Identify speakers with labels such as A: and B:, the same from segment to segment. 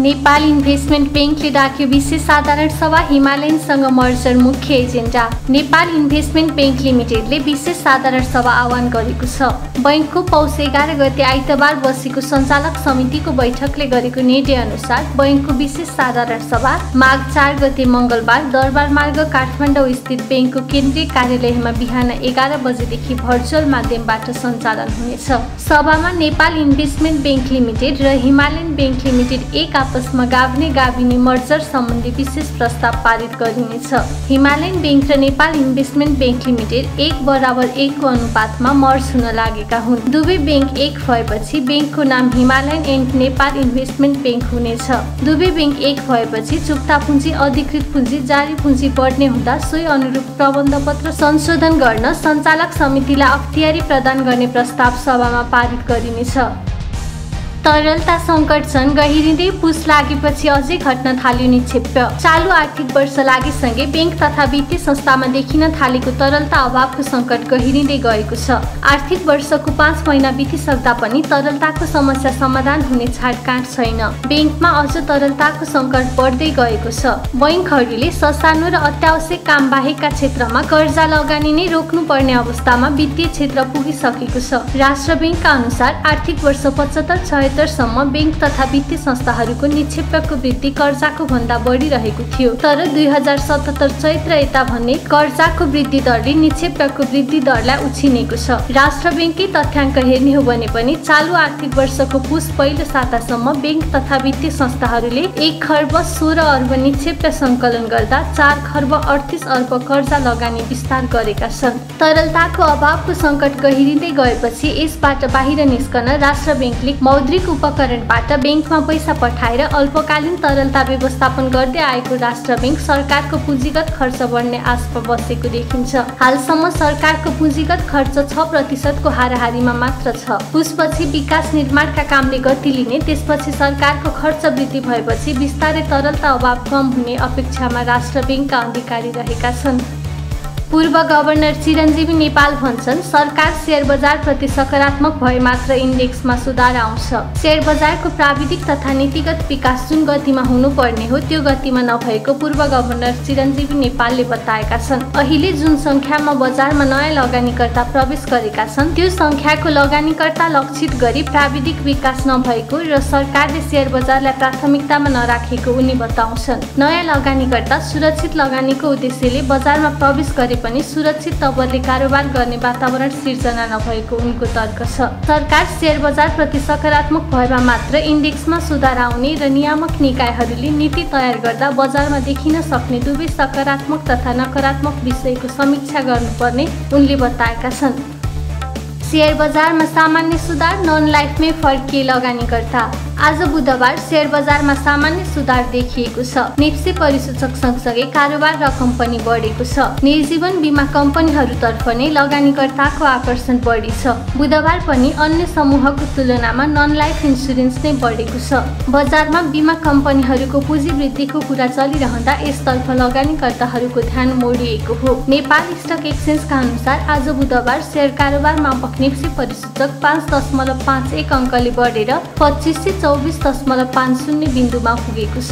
A: Nepal investment बैंकले डाक्यो विशेष साधारण सभा। हिमालयनसँग मर्जर मुख्य एजेन्डा। नेपाल इन्भेस्टमेन्ट बैंक लिमिटेडले विशेष साधारण सभा आह्वान गरेको छ। बैंकको पौष 11 गते आइतबार बसेको सञ्चालक समितिको बैठकले गरेको निर्णय अनुसार बैंकको विशेष साधारण सभा माघ 4 गते मंगलबार दरबार मार्ग काठमाडौँ स्थित बैंकको केन्द्रीय कार्यालयमा बिहान 11 बजेदेखि भर्चुअल माध्यमबाट सञ्चालन हुनेछ। सभामा नेपाल इन्भेस्टमेन्ट बैंक लिमिटेड र हिमालयन बैंक लिमिटेड एक आपसमा गाभ्ने गाभिनी मर्जर सम्बन्धी विशेष प्रस्ताव पारित गरिनेछ। हिमालयन बैंक र नेपाल इन्भेस्टमेन्ट बैंक लिमिटेड 1:1 को अनुपातमा मर्ज हुन लागेका हुन्। दुवै बैंक एक भएपछि बैंकको नाम Himalayan and Nepal investment bank हुनेछ। दुवै बैंक एक भएपछि चुक्ता पुँजी अधिकृत पुँजी जारी पुँजी बढ्ने हुँदा सोही अनुरूप प्रबन्धपत्र संशोधन गर्न सञ्चालक समितिलाई अख्तियारी प्रदान गर्ने प्रस्ताव सभामा पारित गरिनेछ। तरलता सङ्कट छन् गहिरिँदै पुस लागेपछि अझै घट्न थाल्यो निक्षेप। चालु आर्थिक वर्ष लागेसँगै बैंक तथा वित्तीय संस्थामा देखिन थालेको तरलता अभावको सङ्कट गहिरिँदै गएको छ। आर्थिक वर्षको 5 महिना बितिसक्दा पनि तरलताको समस्या समाधान हुने छाटकाँट छैन। बैंकमा अझ तरलताको सङ्कट बढ्दै गएको छ। बैंकहरूले ससानो र अत्यावश्यक काम बाहेकका क्षेत्रमा कर्जा लगानी नै रोक्नुपर्ने अवस्थामा वित्तीय क्षेत्र पुगिसकेको छ। राष्ट्र बैंकका अनुसार आर्थिक वर्ष 75-76 सम्म बैंक तथा वित्तीय संस्थाहरूको निक्षेपको वृद्धि कर्जाको भन्दा बढिरहेको थियो। तर 2077 चैत्र यता भने कर्जाको वृद्धि दरले निक्षेपको वृद्धि दरलाई उछिनेको छ। राष्ट्र बैंककै तथ्याङ्क हेर्ने हो भने पनि चालु आर्थिक वर्षको पुस पहिलो सातासम्म बैंक तथा वित्तीय संस्थाहरूले 1 खर्ब 16 अर्ब निक्षेप सङ्कलन गर्दा 4 खर्ब 38 अर्ब कर्जा लगानी विस्तार गरेका छन्। तरलताको अभावको सङ्कट गहिरिँदै गएपछि यसबाट बाहिर निस्कन राष्ट्र बैंकले मौद्रिक उपकरणबाट बैंकमा पैसा पठाएर अल्पकालीन तरलता व्यवस्थापन गर्दै आएको राष्ट्र बैंक सरकारको पुँजीगत खर्च बढ्ने आशमा बसेको देखिन्छ। हालसम्म सरकारको पुँजीगत खर्च 6% को हाराहारीमा मात्र छ। उसपछि विकास निर्माणका कामले गति लिने, त्यसपछि सरकारको खर्च वृद्धि भएपछि बिस्तारै तरलता अभाव कम हुने अपेक्षामा राष्ट्र बैंकका अधिकारी रहेका छन्। पूर्व गभर्नर चिरञ्जीवी नेपाल भन्छन् सरकार शेयर बजार प्रति सकारात्मक भए मात्र इन्डेक्समा सुधार आउँछ। शेयर बजारको प्राविधिक तथा नीतिगत विकास जुन गतिमा हुनुपर्ने हो त्यो गतिमा नभएको पूर्व गभर्नर चिरञ्जीवी नेपालले बताएका छन्। अहिले जुन सङ्ख्यामा बजारमा नयाँ लगानीकर्ता प्रवेश गरेका छन् त्यो सङ्ख्याको लगानीकर्ता लक्षित गरी प्राविधिक विकास नभएको र सरकारले शेयर बजारलाई प्राथमिकतामा नराखेको उनी बताउँछन्। नयाँ लगानीकर्ता सुरक्षित लगानीको उद्देश्यले बजारमा प्रवेश गरे पनि सुरक्षित तवरले कारोबार गर्ने वातावरण सिर्जना नभएको उनको तर्क छ। सरकार शेयर बजार प्रति सकारात्मक भएमा मात्र इन्डेक्समा सुधार आउने र नियामक निकायहरूले नीति तयार गर्दा बजारमा देखिन सक्ने दुवै सकारात्मक तथा नकारात्मक विषयको समीक्षा गर्नुपर्ने उनले बताएका छन्। शेयर बजारमा सामान्य सुधार, नन लाइफमै फर्किए लगानीकर्ता। आज बुधबार शेयर बजारमा सामान्य सुधार देखिएको छ। नेप्से परिसूचक सँगसँगै कारोबार रकम पनि बढेको छ। निर्जीवन बीमा कम्पनीहरूतर्फ नै लगानीकर्ताको आकर्षण बढी छ। बुधबार पनि अन्य समूहको तुलनामा नन लाइफ इन्सुरेन्स नै बढेको छ। बजारमा बीमा कम्पनीहरूको पुँजी वृद्धिको कुरा चलिरहँदा यसतर्फ लगानीकर्ताहरूको ध्यान मोडिएको हो। नेपाल स्टक एक्सचेन्जका अनुसार आज बुधबार शेयर कारोबार मापक नेप्से परिसूचक 5.51 अङ्कले बढेर 2524.50 बिन्दुमा पुगेको छ।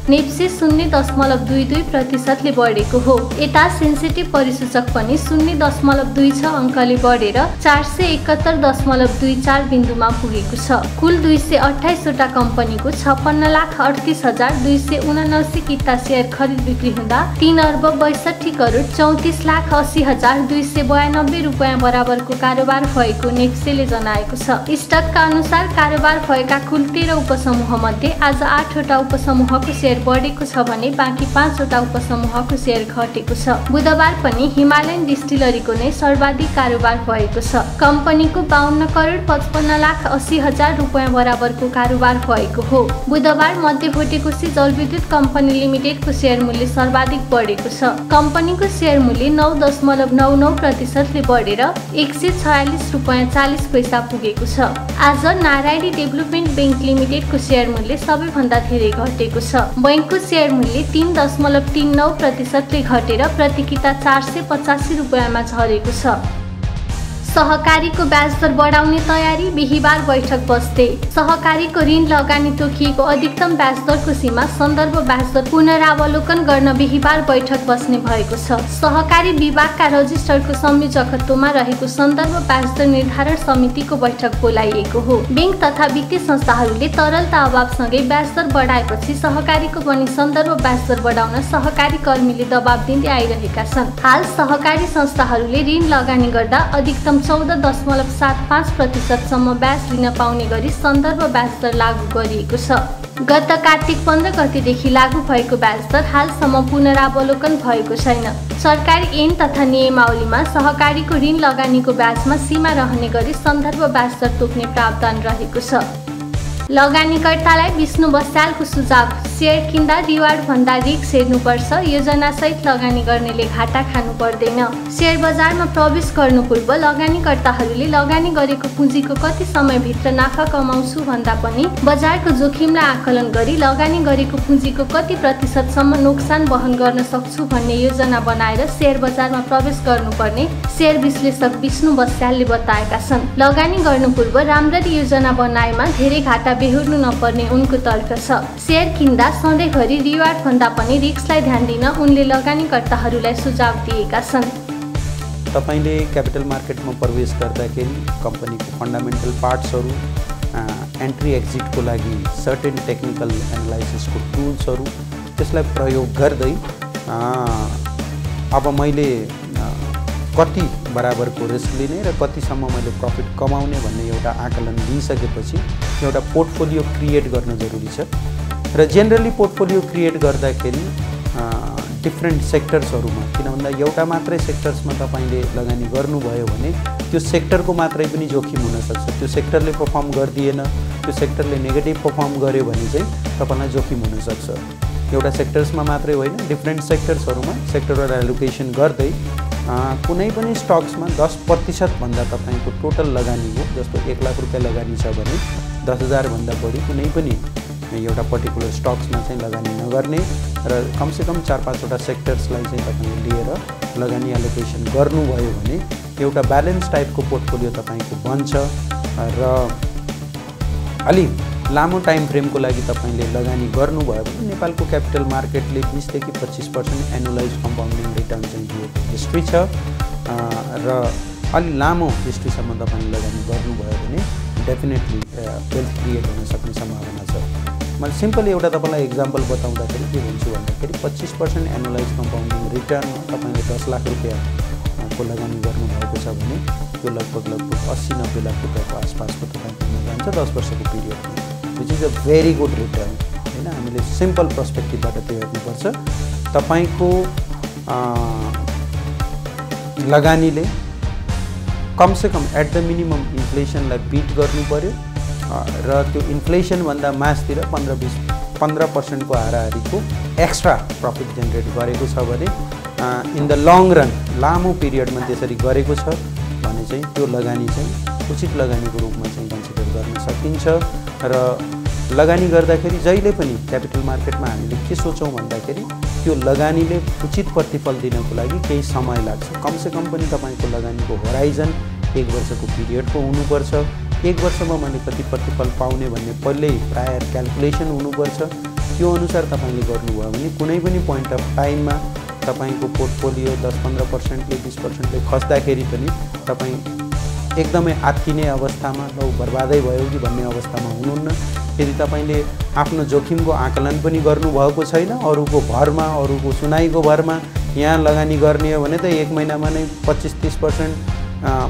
A: नेप्से 0.22% बढेको हो। यता सेन्सिटिभ परिसूचक पनि 0.26 अङ्कले बढेर 471.24 बिन्दुमा पुगेको छ। कुल 228 वटा कम्पनीको 56,38,279 किता शेयर खरिद बिक्री हुँदा 3 अर्ब 62 करोड 34,80,292 रुपियाँ बराबरको कारोबार भएको नेप्सेले जनाएको छ। स्टकका अनुसार कारोबार भएका कुल 13 उपसमूह मध्ये आज 8 वटा उपसमूहको शेयर बढेको छ भने बाँकी 5 वटा उपसमूहको शेयर घटेको छ। बुधबार पनि हिमालयन डिस्टिलरीको नै सर्वाधिक कारोबार भएको छ। कम्पनीको 52 करोड 55,80,000 रुपियाँ बराबरको कारोबार भएको हो। बुधबार मध्यभोटे कोशी जलविद्युत कम्पनी लिमिटेडको शेयर मूल्य सर्वाधिक बढेको छ। कम्पनीको शेयर मूल्य 9.99% बढेर 146 रुपियाँ 40 पैसा पुगेको छ। आज नारायणी डेभलपमेन्ट बैंक लिमिटेडको शेयर मूल्य सबैभन्दा धेरै घटेको छ। बैंकको शेयर मूल्य 3.39% घटेर प्रति किता 485 रुपियाँमा झरेको छ। सहकारीको ब्याज दर बढाउने तयारी, बिहीबार बैठक बस्दै। सहकारीको ऋण लगानी तोकिएको अधिकतम ब्याज दरको सीमा सन्दर्भ ब्याज दर पुनरावलोकन गर्न बिहीबार बैठक बस्ने भएको छ। सहकारी विभागका रजिस्टरको संयोजकत्वमा रहेको सन्दर्भ ब्याज दर निर्धारण समितिको बैठक बोलाइएको हो। बैंक तथा वित्तीय संस्थाहरूले तरलता अभावसँगै ब्याज दर बढाएपछि सहकारीको पनि सन्दर्भ ब्याज दर बढाउन सहकारी कर्मीले दबाब दिँदै आइरहेका छन्। हाल सहकारी संस्थाहरूले ऋण लगानी गर्दा अधिकतम 14.75% सम्म ब्याज लिन पाउने गरी सन्दर्भ ब्याज दर लागू गरिएको छ। गत कार्तिक 15 गतेदेखि लागू भएको ब्याज दर हालसम्म पुनरावलोकन भएको छैन। सरकारी ऐन तथा नियमावलीमा सहकारीको ऋण लगानीको ब्याजमा सीमा रहने गरी सन्दर्भ ब्याज दर तोक्ने प्रावधान रहेको छ। लगानीकर्तालाई विष्णु बस्यालको सुझाव, सेयर किन्दा रिवार्ड भन्दा रिस्क हेर्नुपर्छ। योजनासहित लगानी गर्नेले घाटा खानु पर्दैन। सेयर बजारमा प्रवेश गर्नु पूर्व लगानीकर्ताहरूले लगानी गरेको पुँजीको कति समयभित्र नाफा कमाउँछु भन्दा पनि बजारको जोखिमलाई आकलन गरी लगानी गरेको पुँजीको कति प्रतिशतसम्म नोक्सान वहन गर्न सक्छु भन्ने योजना बनाएर सेयर बजारमा प्रवेश गर्नुपर्ने सेयर विश्लेषक विष्णु बस्यालले बताएका छन्। लगानी गर्नु पूर्व राम्ररी योजना बनाएमा धेरै घाटा बेहोर्नु नपर्ने उनको तर्क छ। सेयर किन्दा सधैँभरि रिवार्ड भन्दा पनि रिस्कलाई ध्यान दिन उनले लगानीकर्ताहरूलाई सुझाव दिएका छन्।
B: तपाईले क्यापिटल मार्केटमा प्रवेश गर्दाखेरि कम्पनीको फन्डामेन्टल पार्ट्सहरू, एन्ट्री एक्जिटको लागि सर्टेन टेक्निकल एनालाइसिसको टुल्सहरू त्यसलाई प्रयोग गर्दै अब मैले कति बराबरको रिस्क लिने र कतिसम्म मैले प्रफिट कमाउने भन्ने एउटा आकलन लिइसकेपछि एउटा पोर्टफोलियो क्रिएट गर्न जरुरी छ। र जेनरली पोर्टफोलियो क्रिएट गर्दाखेरि डिफ्रेन्ट सेक्टर्सहरूमा, किन भन्दा एउटा मात्रै सेक्टर्समा तपाईले लगानी गर्नुभयो भने त्यो सेक्टरको मात्रै पनि जोखिम हुनसक्छ। त्यो सेक्टरले परफर्म गरिदिएन, त्यो सेक्टरले नेगेटिभ परफर्म गर्यो भने चाहिँ तपाईलाई जोखिम हुनसक्छ। एउटा सेक्टर्समा मात्रै होइन, डिफ्रेन्ट सेक्टर्सहरूमा सेक्टरल एलोकेसन गर्दै कुनै पनि स्टक्समा 10% भन्दा तपाईको टोटल लगानी हो, जस्तो 1 लाख रुपैयाँ लगानी छ भने 10,000 भन्दा बढी कुनै पनि एउटा पर्टिकुलर स्टक्समा चाहिँ लगानी नगर्ने र कमसेकम 4-5 वटा सेक्टर्सलाई चाहिँ तपाईले लिएर लगानी एलोकेसन गर्नुभयो भने एउटा ब्यालेन्स टाइपको पोर्टफोलियो तपाईको बन्छ। र अलि लामो टाइम फ्रेमको लागि तपाईले लगानी गर्नुभयो भने नेपालको क्यापिटल मार्केटले 20 देखि 25% एनुअलाइज कम्पाउन्डिङ रिटर्न चाहिँ दिएको हिस्ट्री छ। र अलि लामो हिस्ट्रीसम्म तपाईले लगानी गर्नुभयो भने डेफिनेटली वेल्थ क्रिएट हुन सक्ने सम्भावना छ। मैले सिम्पल एउटा तपाईलाई एक्जाम्पल बताउँदाखेरि के भन्छु भन्दाखेरि 25% एनुअलाइज कम्पाउन्डिङ रिटर्नमा तपाईले 10 लाख रुपैयाँको लगानी गर्नुभएको छ भने त्यो लगभग 80-90 लाख रुपैयाँको आसपासको तपाईको हुन जान्छ 10 वर्षको पिरियडमा, which is a very good return हैन। हामीले सिम्पल पर्सपेक्टिभबाट त्यो हेर्नुपर्छ। तपाईको लगानीले कमसेकम एट द मिनिमम इन्फ्लेसनलाई बिट गर्नु पर्यो र त्यो इन्फ्लेसन भन्दा मासतिर 15% को हाराहारीको एक्स्ट्रा प्रफिट जेनेरेट गरेको छ भने इन द लङ रन लामो पिरियडमा त्यसरी गरेको छ भने चाहिँ त्यो लगानी चाहिँ उचित लगानीको रूपमा चाहिँ कन्सिडर गर्न सकिन्छ। र लगानी गर्दाखेरि जहिले पनि क्यापिटल मार्केटमा हामीले के सोचौँ भन्दाखेरि त्यो लगानीले उचित प्रतिफल दिनको लागि केही समय लाग्छ। कमसेकम पनि तपाईको लगानीको होराइजन 1 वर्षको पिरियडको हुनुपर्छ। 1 वर्षमा मैले कति प्रतिफल पाउने भन्ने पहिल्यै प्रायर क्याल्कुलेसन हुनुपर्छ। त्यो अनुसार तपाईले गर्नुभयो भने कुनै पनि पोइन्ट अफ टाइममा तपाईको पोर्टफोलियो 10-15%ले 20%ले खस्दाखेरि पनि तपाई एकदमै आत्तिने अवस्थामा बर्बादै भयो कि भन्ने अवस्थामा हुनुहुन्न। यदि तपाईले आफ्नो जोखिमको आकलन पनि गर्नुभएको छैन, अरूको भरमा, अरूको सुनाइको भरमा यहाँ लगानी गर्ने हो भने त 1 महिनामा नै 25-30%,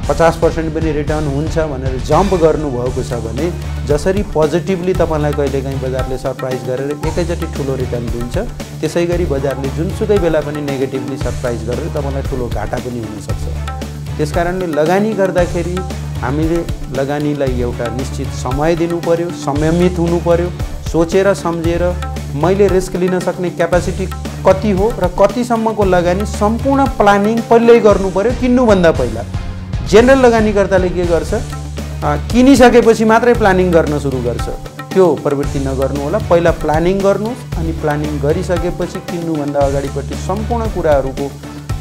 B: 50% पनि रिटर्न हुन्छ भनेर जम्प गर्नुभएको छ भने जसरी पोजिटिभली तपाईलाई कहिलेकाहीँ बजारले सरप्राइज गरेर एकैचोटि ठुलो रिटर्न दिन्छ, त्यसैगरी बजारले जुनसुकै बेला पनि नेगेटिभली सरप्राइज गरेर तपाईलाई ठुलो घाटा पनि हुन सक्छ। त्यसकारणले लगानी गर्दाखेरि हामीले लगानीलाई एउटा निश्चित समय दिनु पर्यो, संयमित हुनु पर्यो, सोचेर सम्झेर मैले रिस्क लिन सक्ने क्यापासिटी कति हो र कतिसम्मको लगानी सम्पूर्ण प्लानिङ पहिल्यै गर्नु पर्यो किन्नुभन्दा पहिला। जेनरल लगानीकर्ताले के गर्छ, किनिसकेपछि मात्रै प्लानिङ गर्न सुरु गर्छ। त्यो प्रवृत्ति नगर्नु होला। पहिला प्लानिङ गर्नुहोस् अनि प्लानिङ गरिसकेपछि किन्नुभन्दा अगाडिपट्टि सम्पूर्ण कुराहरूको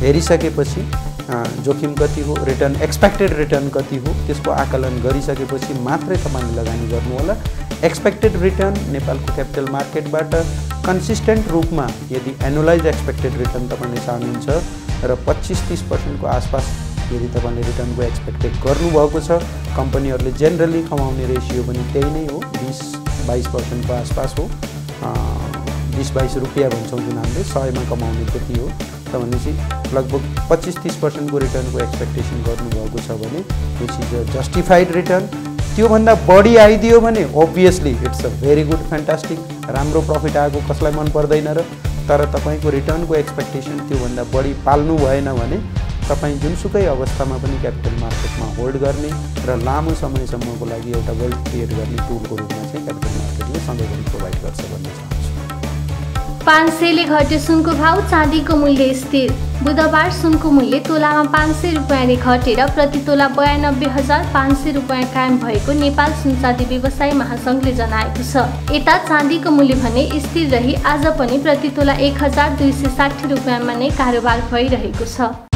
B: हेरिसकेपछि जोखिम कति हो, रिटर्न एक्सपेक्टेड रिटर्न कति हो, त्यसको आकलन गरिसकेपछि मात्रै तपाईँले लगानी गर्नु होला। एक्सपेक्टेड रिटर्न नेपालको क्यापिटल मार्केटबाट कन्सिस्टेन्ट रूपमा यदि एनुअलाइज एक्सपेक्टेड रिटर्न तपाईँले चाहनुहुन्छ र 25-30% को आसपास यदि तपाईँले रिटर्नको एक्सपेक्टेड गर्नुभएको छ, कम्पनीहरूले जेनरली कमाउने रेसियो पनि त्यही नै हो, 20-22% को आसपास हो। 20-22 रुपियाँ भन्छौँ जुन हामीले 100मा कमाउने त्यति हो। त भनेपछि लगभग 25-30% को रिटर्नको एक्सपेक्टेसन गर्नुभएको छ भने which is a justified return. त्योभन्दा बढी आइदियो भने obviously it's a very good, fantastic, राम्रो प्रफिट आएको कसलाई मन पर्दैन र। तर तपाईँको रिटर्नको एक्सपेक्टेसन त्योभन्दा बढी पाल्नु भएन भने तपाईँ जुनसुकै अवस्थामा पनि क्यापिटल मार्केटमा होल्ड गर्ने र लामो समयसम्मको लागि एउटा वेल्थ क्रिएट गर्ने टुलको रूपमा चाहिँ क्यापिटल मार्केटले सधैँभरि प्रोभाइड गर्छ भन्ने चाहन्छु।
A: 500 ले घट्यो सुनको भाव, चाँदीको मूल्य स्थिर। बुधबार सुनको मूल्य तोलामा 500 रुपियाँले घटेर प्रति तोला 92,500 रुपियाँ कायम भएको नेपाल सुनचाँदी व्यवसायी महासङ्घले जनाएको छ। यता चाँदीको मूल्य भने स्थिर रही आज पनि प्रति तोला 1,260 रुपियाँमा नै कारोबार भइरहेको छ।